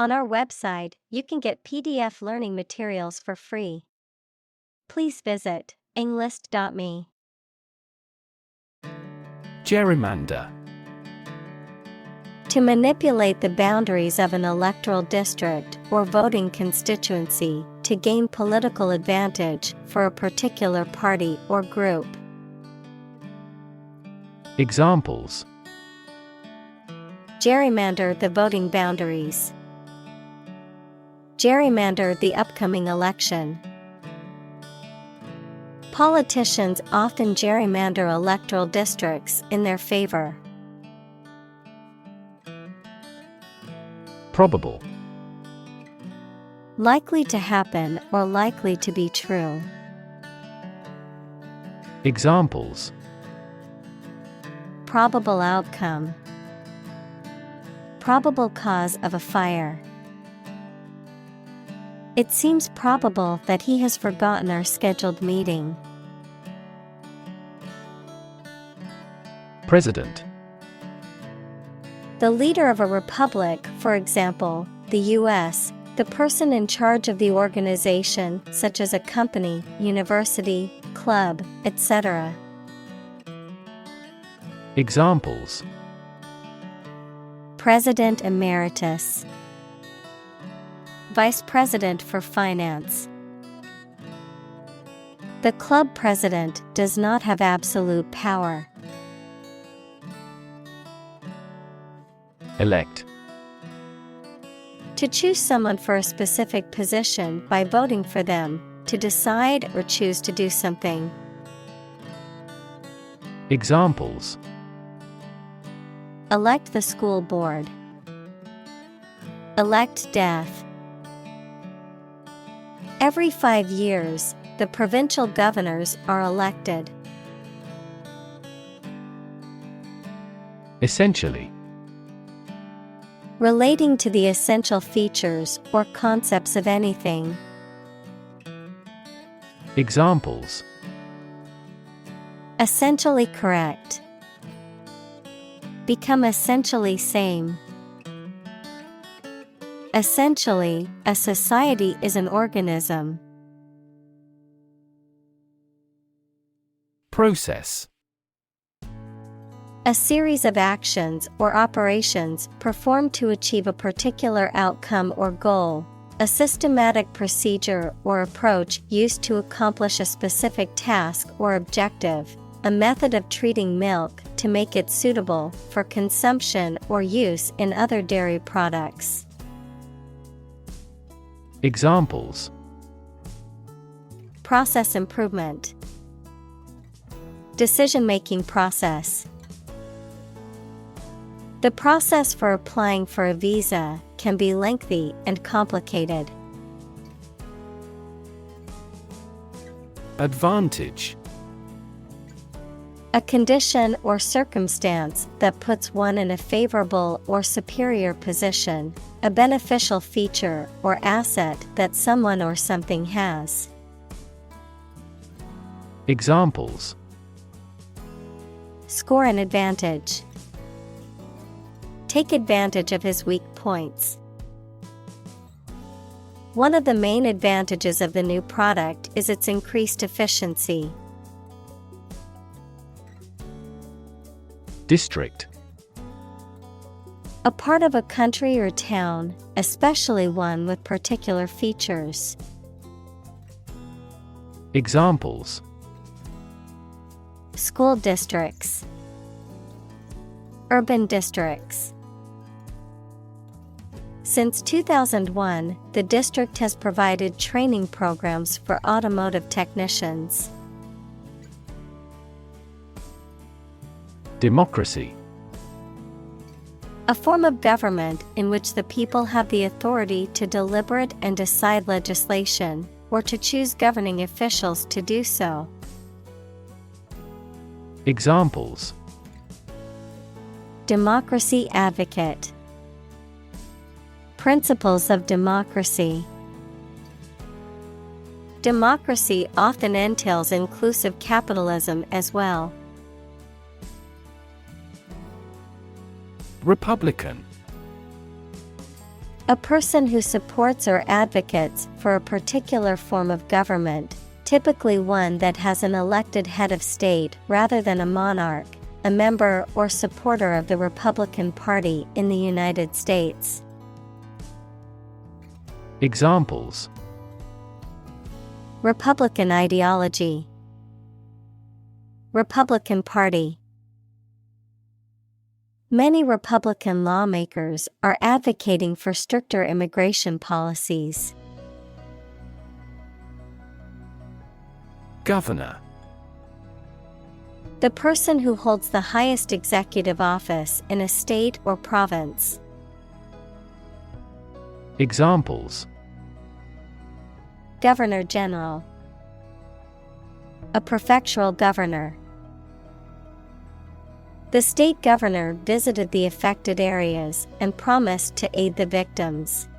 On our website, you can get PDF learning materials for free. Please visit englist.me. Gerrymander. To manipulate the boundaries of an electoral district or voting constituency to gain political advantage for a particular party or group. Examples: Gerrymander the voting boundaries. Gerrymander the upcoming election. Politicians often gerrymander electoral districts in their favor. Probable. Likely to happen or likely to be true. Examples: Probable outcome. Probable cause of a fire. It seems probable that he has forgotten our scheduled meeting. President. The leader of a republic, for example, the U.S., the person in charge of the organization, such as a company, university, club, etc. Examples: President Emeritus. Vice President for Finance. The club president does not have absolute power. Elect. To choose someone for a specific position by voting for them, to decide or choose to do something. Examples: Elect the school board. Elect death. Every 5 years, the provincial governors are elected. Essentially. Relating to the essential features or concepts of anything. Examples: Essentially correct. Become essentially same. Essentially, a society is an organism. Process. A series of actions or operations performed to achieve a particular outcome or goal. A systematic procedure or approach used to accomplish a specific task or objective. A method of treating milk to make it suitable for consumption or use in other dairy products. Examples: Process improvement. Decision-making process. The process for applying for a visa can be lengthy and complicated. Advantage. A condition or circumstance that puts one in a favorable or superior position, a beneficial feature or asset that someone or something has. Examples: Score an advantage. Take advantage of his weak points. One of the main advantages of the new product is its increased efficiency. District. A part of a country or town, especially one with particular features. Examples: School districts. Urban districts. Since 2001, the district has provided training programs for automotive technicians. Democracy. A form of government in which the people have the authority to deliberate and decide legislation, or to choose governing officials to do so. Examples: Democracy advocate. Principles of democracy. Democracy often entails inclusive capitalism as well. Republican. A person who supports or advocates for a particular form of government, typically one that has an elected head of state rather than a monarch, a member or supporter of the Republican Party in the United States. Examples: Republican ideology, Republican Party. Many Republican lawmakers are advocating for stricter immigration policies. Governor. The person who holds the highest executive office in a state or province. Examples: Governor General, a prefectural governor. The state governor visited the affected areas and promised to aid the victims.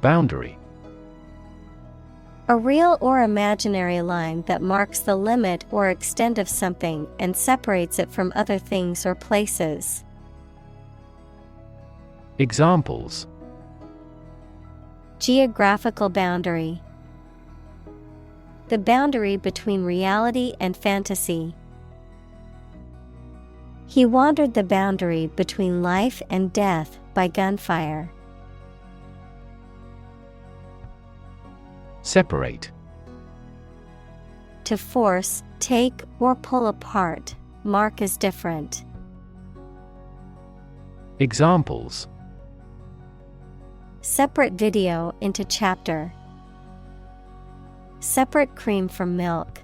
Boundary. A real or imaginary line that marks the limit or extent of something and separates it from other things or places. Examples: Geographical boundary. The boundary between reality and fantasy. He wandered the boundary between life and death by gunfire. Separate. To force, take, or pull apart, mark as different. Examples: Separate video into chapter. Separate cream from milk.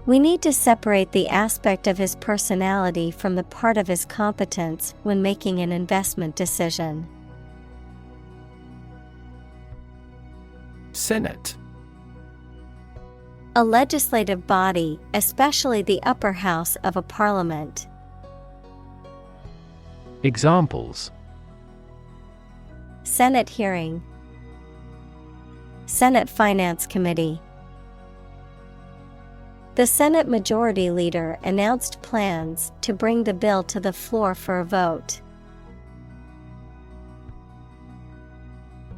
We need to separate the aspect of his personality from the part of his competence when making an investment decision. Senate. A legislative body, especially the upper house of a parliament. Examples: Senate hearing. Senate Finance Committee. The Senate Majority Leader announced plans to bring the bill to the floor for a vote.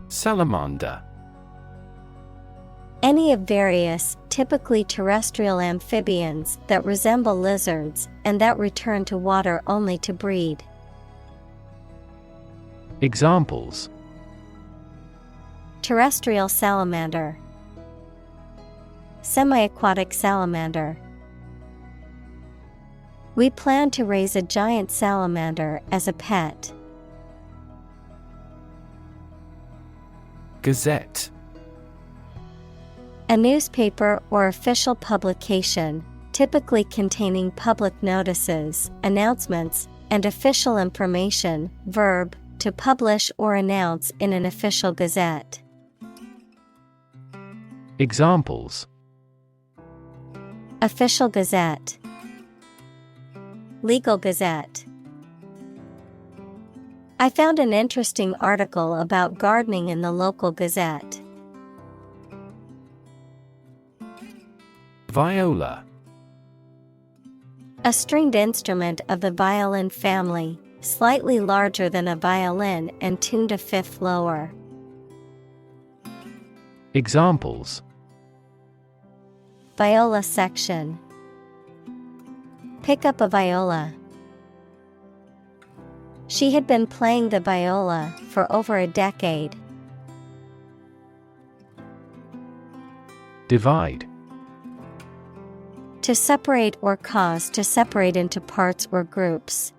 Salamander. Any of various, typically terrestrial amphibians that resemble lizards and that return to water only to breed. Examples: Terrestrial salamander. Semi-aquatic salamander. We plan to raise a giant salamander as a pet. Gazette. A newspaper or official publication, typically containing public notices, announcements, and official information. Verb, to publish or announce in an official gazette. Examples: Official gazette. Legal gazette. I found an interesting article about gardening in the local gazette. Viola. A stringed instrument of the violin family, slightly larger than a violin and tuned a fifth lower. Examples: Viola section. Pick up a viola. She had been playing the viola for over a decade. Divide. To separate or cause to separate into parts or groups.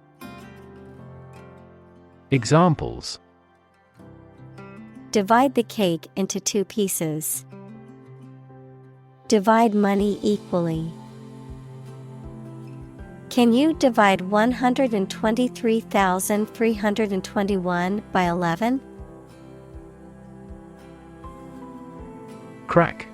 Examples: Divide the cake into 2 pieces. Divide money equally. Can you divide 123,321 by 11? Crack.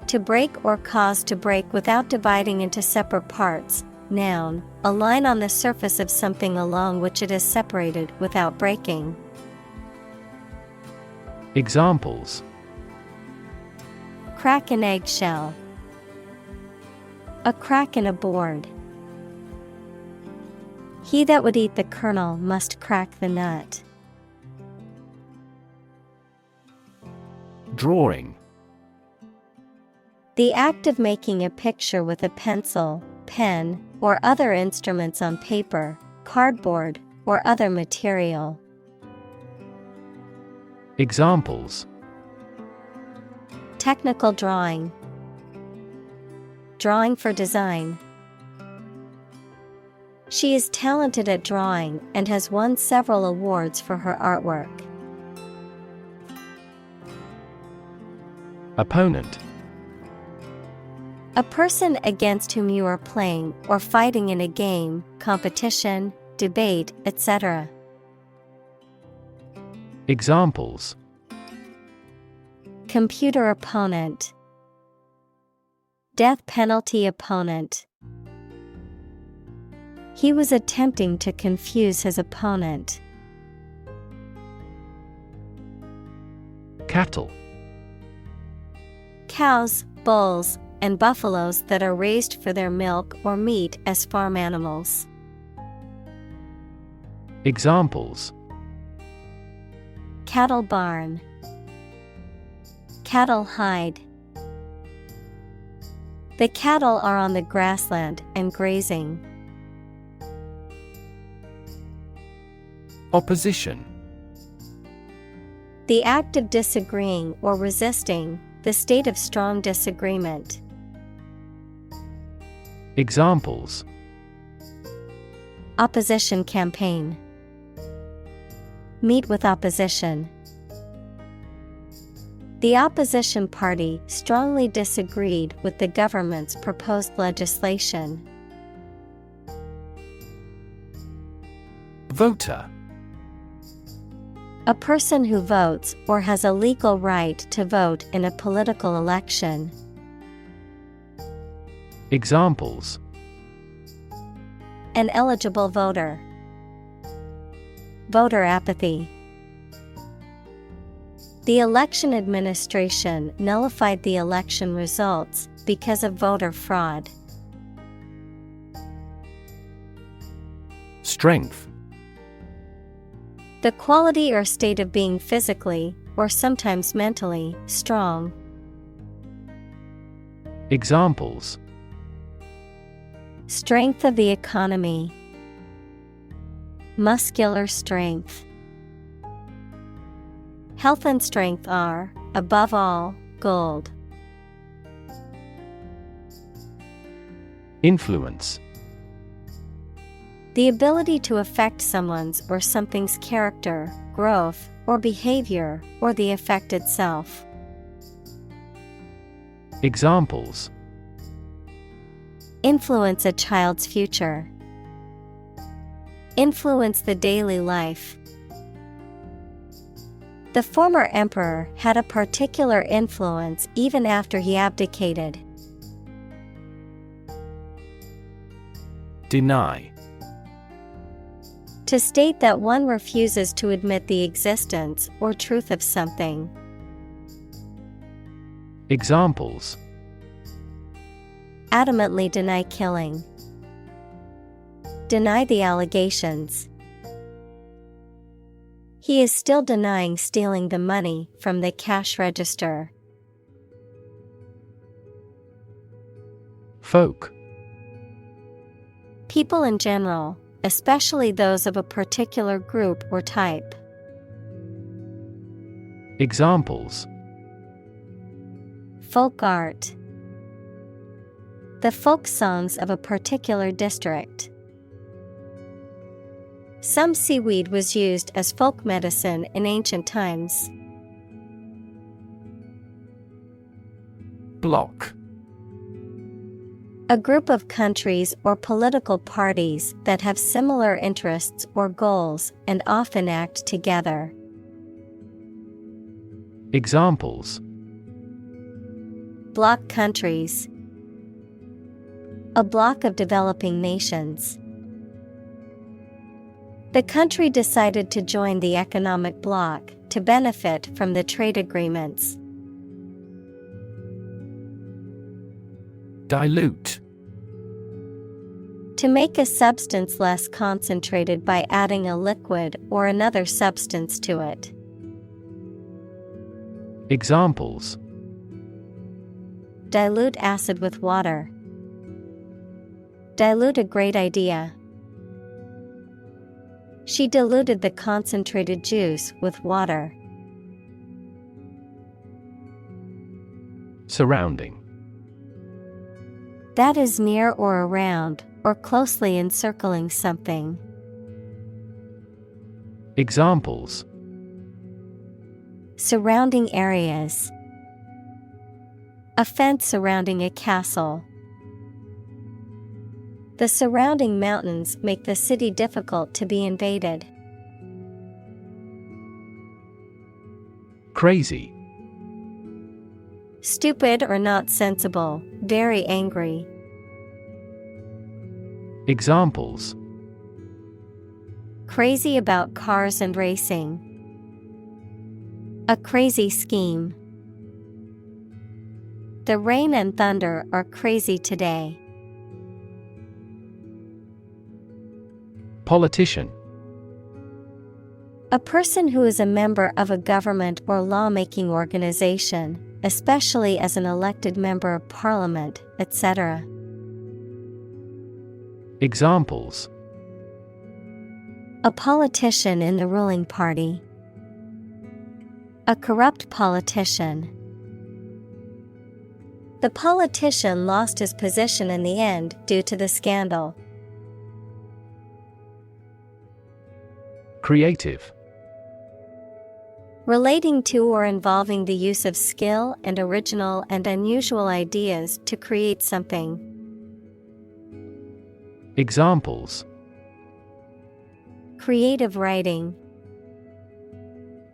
To break or cause to break without dividing into separate parts. Noun, a line on the surface of something along which it is separated without breaking. Examples: Crack an eggshell. A crack in a board. He that would eat the kernel must crack the nut. Drawing. The act of making a picture with a pencil, pen, or other instruments on paper, cardboard, or other material. Examples: Technical drawing. Drawing for design. She is talented at drawing and has won several awards for her artwork. Opponent. A person against whom you are playing or fighting in a game, competition, debate, etc. Examples: Computer opponent. Death penalty opponent. He was attempting to confuse his opponent. Cattle. Cows, bulls, and buffaloes that are raised for their milk or meat as farm animals. Examples: Cattle barn. Cattle hide. The cattle are on the grassland and grazing. Opposition. The act of disagreeing or resisting, the state of strong disagreement. Examples: Opposition campaign. Meet with opposition. The opposition party strongly disagreed with the government's proposed legislation. Voter. A person who votes or has a legal right to vote in a political election. Examples: An eligible voter. Voter apathy. The election administration nullified the election results because of voter fraud. Strength. The quality or state of being physically, or sometimes mentally, strong. Examples: Strength of the economy. Muscular strength. Health and strength are, above all, gold. Influence. The ability to affect someone's or something's character, growth, or behavior, or the effect itself. Examples: Influence a child's future. Influence the daily life. The former emperor had a particular influence even after he abdicated. Deny. To state that one refuses to admit the existence or truth of something. Examples: Adamantly deny killing. Deny the allegations. He is still denying stealing the money from the cash register. Folk. People in general, especially those of a particular group or type. Examples: Folk art. The folk songs of a particular district. Some seaweed was used as folk medicine in ancient times. Block. A group of countries or political parties that have similar interests or goals and often act together. Examples: Bloc countries. A bloc of developing nations. The country decided to join the economic bloc to benefit from the trade agreements. Dilute. To make a substance less concentrated by adding a liquid or another substance to it. Examples: Dilute acid with water. Dilute a great idea. She diluted the concentrated juice with water. Surrounding. That is near or around, or closely encircling something. Examples: Surrounding areas. A fence surrounding a castle. The surrounding mountains make the city difficult to be invaded. Crazy. Stupid or not sensible, very angry. Examples: Crazy about cars and racing. A crazy scheme. The rain and thunder are crazy today. Politician. A person who is a member of a government or lawmaking organization, especially as an elected member of parliament, etc. Examples: A politician in the ruling party. A corrupt politician. The politician lost his position in the end due to the scandal. Creative. Relating to or involving the use of skill and original and unusual ideas to create something. Examples: Creative writing.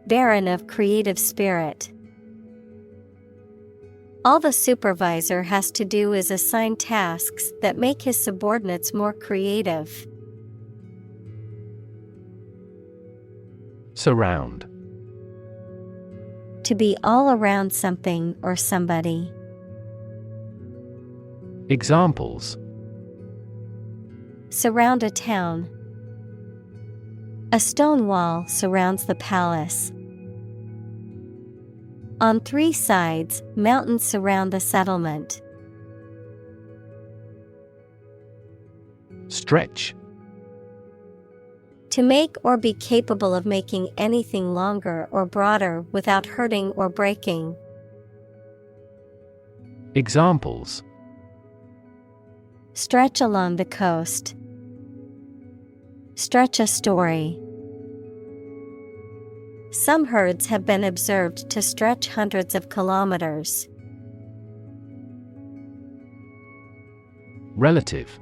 Barren of creative spirit. All the supervisor has to do is assign tasks that make his subordinates more creative. Surround. To be all around something or somebody. Examples: Surround a town. A stone wall surrounds the palace. On 3 sides, mountains surround the settlement. Stretch. To make or be capable of making anything longer or broader without hurting or breaking. Examples: Stretch along the coast. Stretch a story. Some herds have been observed to stretch hundreds of kilometers. Relative.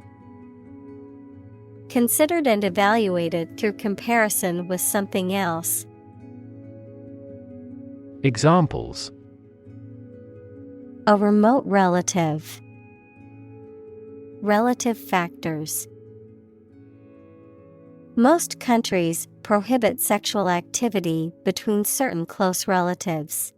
Considered and evaluated through comparison with something else. Examples: A remote relative. Relative factors. Most countries prohibit sexual activity between certain close relatives.